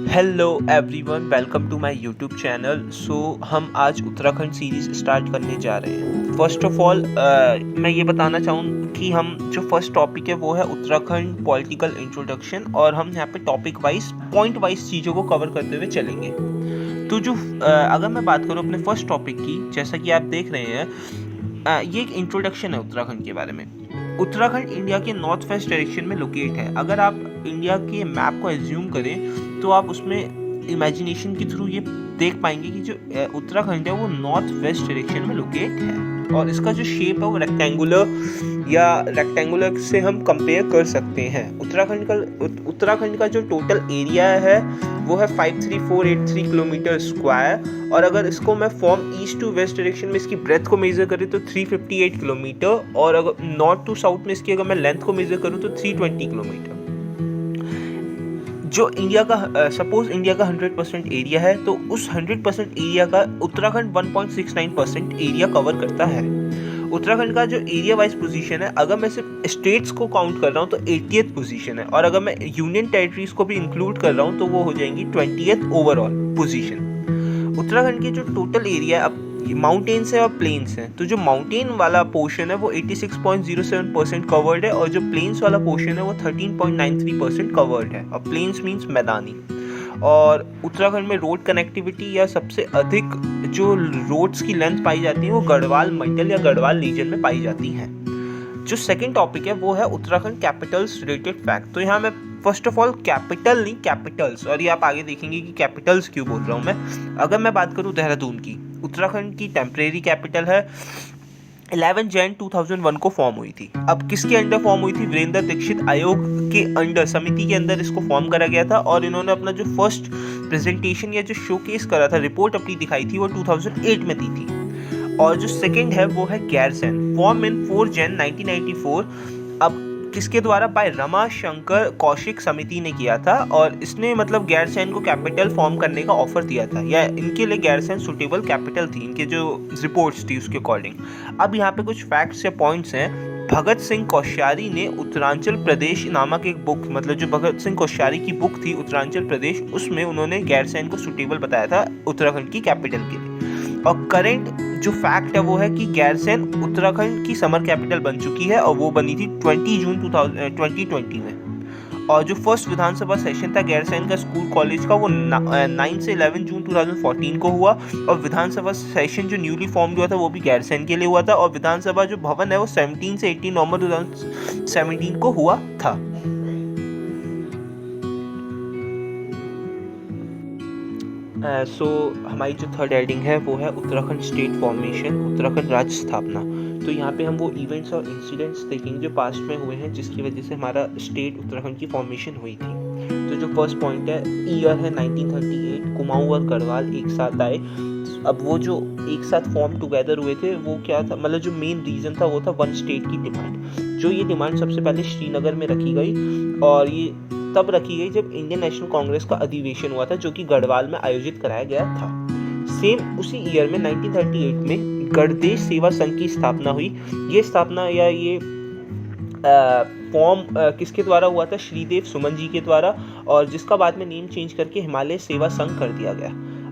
Hello everyone, welcome to my YouTube channel. हम आज Uttarakhand series start करने जा रहे हैं। फर्स्ट ऑफ ऑल मैं ये बताना चाहूँ कि हम जो फर्स्ट टॉपिक है वो है उत्तराखंड पॉलिटिकल इंट्रोडक्शन, और हम यहाँ पे टॉपिक वाइज पॉइंट वाइज चीज़ों को कवर करते हुए चलेंगे। तो अगर मैं बात करूँ अपने फर्स्ट टॉपिक की, जैसा कि आप देख रहे हैं, ये एक इंट्रोडक्शन है उत्तराखंड के बारे में। उत्तराखंड इंडिया के नॉर्थ वेस्ट डायरेक्शन में लोकेट है। अगर आप इंडिया के मैप को एज्यूम करें तो आप उसमें इमेजिनेशन के थ्रू ये देख पाएंगे कि जो उत्तराखंड है वो नॉर्थ वेस्ट डायरेक्शन में लोकेट है, और इसका जो शेप है वो रेक्टेंगुलर से हम कंपेयर कर सकते हैं। उत्तराखंड का जो टोटल एरिया है वो है 53483 किलोमीटर स्क्वायर, और अगर इसको मैं from east to west direction में इसकी ब्रेथ को मेजर करें तो 358 किलोमीटर, और अगर नॉर्थ टू साउथ में इसकी अगर मैं लेंथ को मेजर करूं तो 320 किलोमीटर। जो इंडिया का सपोज इंडिया का 100% एरिया है, तो उस 100% एरिया का उत्तराखंड 1.69% एरिया कवर करता है। उत्तराखंड का जो एरिया वाइज पोजीशन है, अगर मैं सिर्फ स्टेट्स को काउंट कर रहा हूँ तो 80th पोजीशन है, और अगर मैं यूनियन टेरिटरीज को भी इंक्लूड कर रहा हूँ तो वो हो जाएंगी 20th ओवरऑल पोजीशन। उत्तराखंड की जो टोटल एरिया है, अब माउंटेन्स है और प्लेन्स हैं, तो जो माउंटेन वाला पोर्शन है वो 86.07% कवर्ड है, और जो प्लेन्स वाला पोर्शन है वो 13.93% कवर्ड है। और प्लेन्स मीन्स मैदानी। और उत्तराखंड में रोड कनेक्टिविटी या सबसे अधिक जो रोड्स की लेंथ पाई जाती है वो गढ़वाल मंडल या गढ़वाल रीजन में पाई जाती हैं। जो सेकंड टॉपिक है वो है उत्तराखंड कैपिटल्स रिलेटेड फैक्ट। तो यहाँ मैं फर्स्ट ऑफ ऑल कैपिटल नहीं, कैपिटल्स, और ये आप आगे देखेंगे कि कैपिटल्स क्यों बोल रहा हूँ मैं। अगर मैं बात करूँ देहरादून की, उत्तराखंड की टेम्परेरी कैपिटल है। 11 जैन 2001 को फॉर्म हुई थी। अब किसके अंडर फॉर्म हुई थी? वीरेंद्र दीक्षित आयोग के अंडर, समिति के अंदर इसको फॉर्म करा गया था, और इन्होंने अपना जो फर्स्ट प्रेजेंटेशन या जो शोकेस करा था, रिपोर्ट अपनी दिखाई थी, वो 2008 में दी थी। और जो सेकंड है वो है गैरसैंण, फॉर्म इन 4 जैन 1994। अब किसके द्वारा? बाय रमा शंकर कौशिक समिति ने किया था, और इसने मतलब गैरसैंण को कैपिटल फॉर्म करने का ऑफर दिया था, या इनके लिए गैरसैंण सुटेबल कैपिटल थी, इनके जो रिपोर्ट्स थी उसके अकॉर्डिंग। अब यहाँ पे कुछ फैक्ट्स या पॉइंट्स हैं। भगत सिंह कोश्यारी ने उत्तरांचल प्रदेश नामक एक बुक, मतलब जो भगत सिंह कोश्यारी की बुक थी उत्तरांचल प्रदेश, उसमें उन्होंने गैरसैंण को सुटेबल बताया था उत्तराखंड की कैपिटल के लिए। और करेंट जो फैक्ट है वो है कि गैरसैंण उत्तराखंड की समर कैपिटल बन चुकी है, और वो बनी थी 20 जून 2020 में। और जो फर्स्ट विधानसभा सेशन था गैरसैंण का स्कूल कॉलेज का, वो 9 से 11 जून 2014 को हुआ, और विधानसभा सेशन जो न्यूली फॉर्म हुआ था वो भी गैरसैंण के लिए हुआ था, और विधानसभा जो भवन है वो 17 से 18 नवंबर 2017 को हुआ था। हमारी जो थर्ड हेडिंग है वो है उत्तराखंड स्टेट फॉर्मेशन, उत्तराखंड राज्य स्थापना। तो यहाँ पे हम वो इवेंट्स और इंसिडेंट्स देखेंगे जो पास्ट में हुए हैं, जिसकी वजह से हमारा स्टेट उत्तराखंड की फॉर्मेशन हुई थी। तो जो फर्स्ट पॉइंट है, ईयर है 1938, कुमाऊं और गढ़वाल एक साथ आए। अब वो जो एक साथ फॉर्म टुगेदर हुए थे वो क्या था, मतलब जो मेन रीज़न था वो था वन स्टेट की डिमांड। जो ये डिमांड सबसे पहले श्रीनगर में रखी गई, और ये तब रखी गई जब इंडियन नेशनल कांग्रेस का अधिवेशन हुआ था, जो कि गढ़वाल में आयोजित कराया गया था। सेम उसी ईयर में 1938 में गणदेश सेवा संघ की स्थापना हुई। ये स्थापना या ये फॉर्म किसके द्वारा हुआ था? श्रीदेव सुमन जी के द्वारा, और जिसका बाद में नेम चेंज करके हिमालय सेवा संघ कर दिया गया।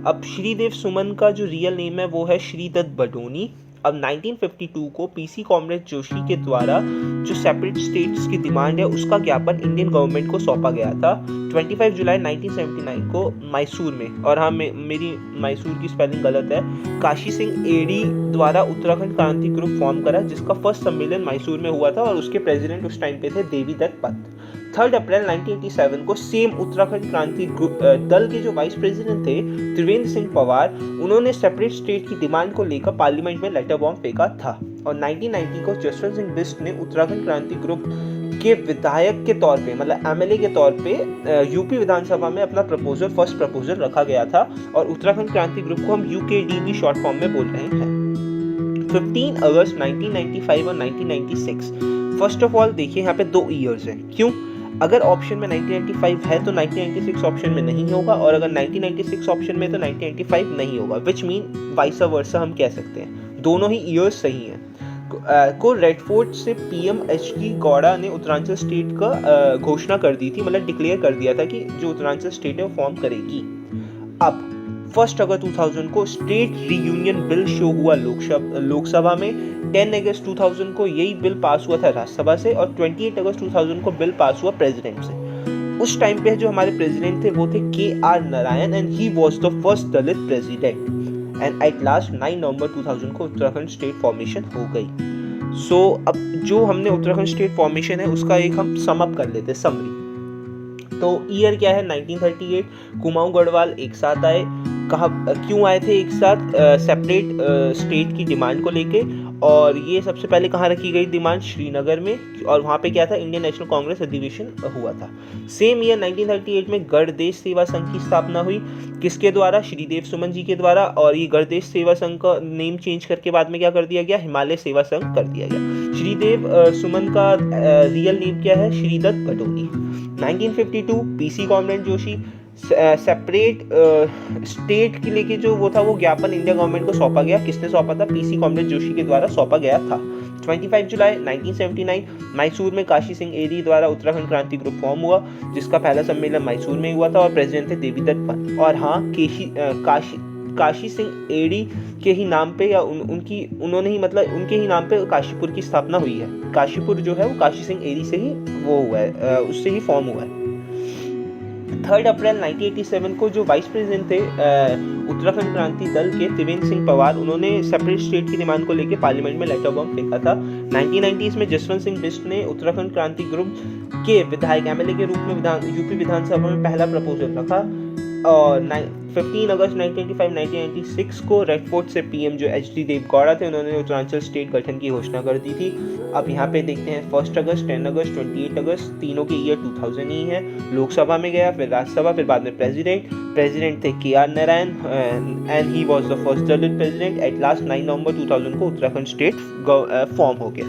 अब श्रीदेव सुमन का जो रियल नेम है वो है श्रीदत्त बडोनी। अब 1952 को पीसी कॉमरेड जोशी के द्वारा जो सेपरेट स्टेट्स की डिमांड है उसका ज्ञापन इंडियन गवर्नमेंट को सौंपा गया था 25 जुलाई 1979 को मैसूर में। और हाँ, मेरी मैसूर की स्पेलिंग गलत है। काशी सिंह एडी द्वारा उत्तराखंड क्रांति ग्रुप फॉर्म करा, जिसका फर्स्ट सम्मेलन मैसूर में हुआ था, और उसके प्रेसिडेंट उस टाइम पे थे देवीदत्त पत। 3 अप्रैल 1987 को सेम उत्तराखंड क्रांति दल के जो वाइस प्रेसिडेंट थे त्रिवेंद्र सिंह पवार, उन्होंने सेपरेट स्टेट की डिमांड को लेकर पार्लियामेंट में लेटर बॉम्ब फेंका था। और 1990 को जसवंत सिंह बिष्ट ने उत्तराखंड क्रांति ग्रुप के विधायक के तौर पे, मतलब एमएलए के तौर पे यूपी विधानसभा में अपना फर्स्ट प्रपोजल रखा गया था, और उत्तराखंड क्रांति ग्रुप को हम यूकेडीबी शॉर्ट फॉर्म में बोल रहे हैं। 15 अगस्त 1995 और 1996। फर्स्ट ऑफ ऑल देखिए यहाँ पे 2 ईयर्स हैं। क्यों? अगर ऑप्शन में 1995 है तो 1996 ऑप्शन में नहीं होगा, और अगर 1996 ऑप्शन में तो 1995 नहीं होगा, विच मीन वाइस वर्सा हम कह सकते हैं, दोनों ही ईयर्स सही हैं। को रेड फोर्ट से पीएम एचडी गौड़ा ने उत्तरांचल स्टेट का घोषणा कर दी थी, मतलब डिक्लेयर कर दिया था कि जो उत्तरांचल स्टेट है वो फॉर्म करेगी। अब 1 अगस्त 2000 को स्टेट रीयूनियन बिल शो हुआ लोकसभा में। 10 अगस्त 2000 को यही बिल पास हुआ था राज्यसभा से और 28 अगस्त 2000 को बिल पास हुआ प्रेसिडेंट से। उस टाइम पे जो हमारे प्रेसिडेंट थे वो थे KR Narayan and he was the first Dalit president. And at last 9 नवंबर 2000 को उत्तराखंड स्टेट फॉर्मेशन हो गई। सो अब जो हमने उत्तराखंड स्टेट फॉर्मेशन है उसका एक हम सम अप कर लेते हैं, समरी। तो ईयर क्या है 1938। कुमाऊं गढ़वाल एक साथ आए। क्यों आए थे एक साथ? सेपरेट स्टेट की डिमांड को लेके। और ये सबसे पहले कहाँ रखी गई डिमांड? श्रीनगर में। और वहाँ पे क्या था? इंडियन नेशनल कांग्रेस अधिवेशन हुआ था। सेम ईयर 1938 में गणदेश सेवा संघ की स्थापना हुई। किसके द्वारा? श्रीदेव सुमन जी के द्वारा। और ये गणदेश सेवा संघ का नेम चेंज करके बाद में क्या कर दिया गया? हिमालय सेवा संघ कर दिया गया। श्रीदेव सुमन का रियल नेम क्या है? Shridatt Gadoni. 1952 PC comrade Joshi separate state के लेके जो वो था वो ज्ञापन इंडिया गवर्नमेंट को सौंपा गया। किसने सौंपा था? PC कॉमरेड जोशी के द्वारा सौंपा गया था। 25 जुलाई 1979 मैसूर में काशी सिंह एरी द्वारा उत्तराखंड क्रांति ग्रुप फॉर्म हुआ, जिसका पहला सम्मेलन मैसूर में हुआ था और प्रेसिडेंट थे देवीदत्त पंत। और हाँ, काशी सिंह एडी के ही नाम पे या उन्होंने ही मतलब उनके ही नाम पे काशीपुर की स्थापना हुई है। काशीपुर जो है वो काशी सिंह एडी से ही वो हुआ है, उससे ही फॉर्म हुआ है। 3 अप्रैल 1987 को जो वाइस प्रेसिडेंट थे उत्तराखंड क्रांति दल के त्रिवेंद्र सिंह पवार, उन्होंने सेपरेट स्टेट की डिमांड को लेकर पार्लियामेंट में लेटर बॉम्ब फेंका था। 1990s में जसवंत सिंह बिष्ट ने उत्तराखंड क्रांति ग्रुप के विधायक MLA के रूप में यूपी विधानसभा में पहला प्रपोजल रखा। और 15 अगस्त 1996 को रेड फोर्ट से PM जो HD देव गौड़ा थे, उन्होंने उत्तरांचल स्टेट गठन की घोषणा कर दी थी। अब यहाँ पे देखते हैं 1 अगस्त, 10 अगस्त, 28 अगस्त, तीनों के ईयर 2000 ही है। लोकसभा में गया, फिर राज्यसभा, फिर बाद में प्रेसिडेंट थे KR Narayan and he was the first Dalit president. At last 9 नवंबर 2000 को उत्तराखंड स्टेट फॉर्म हो गया।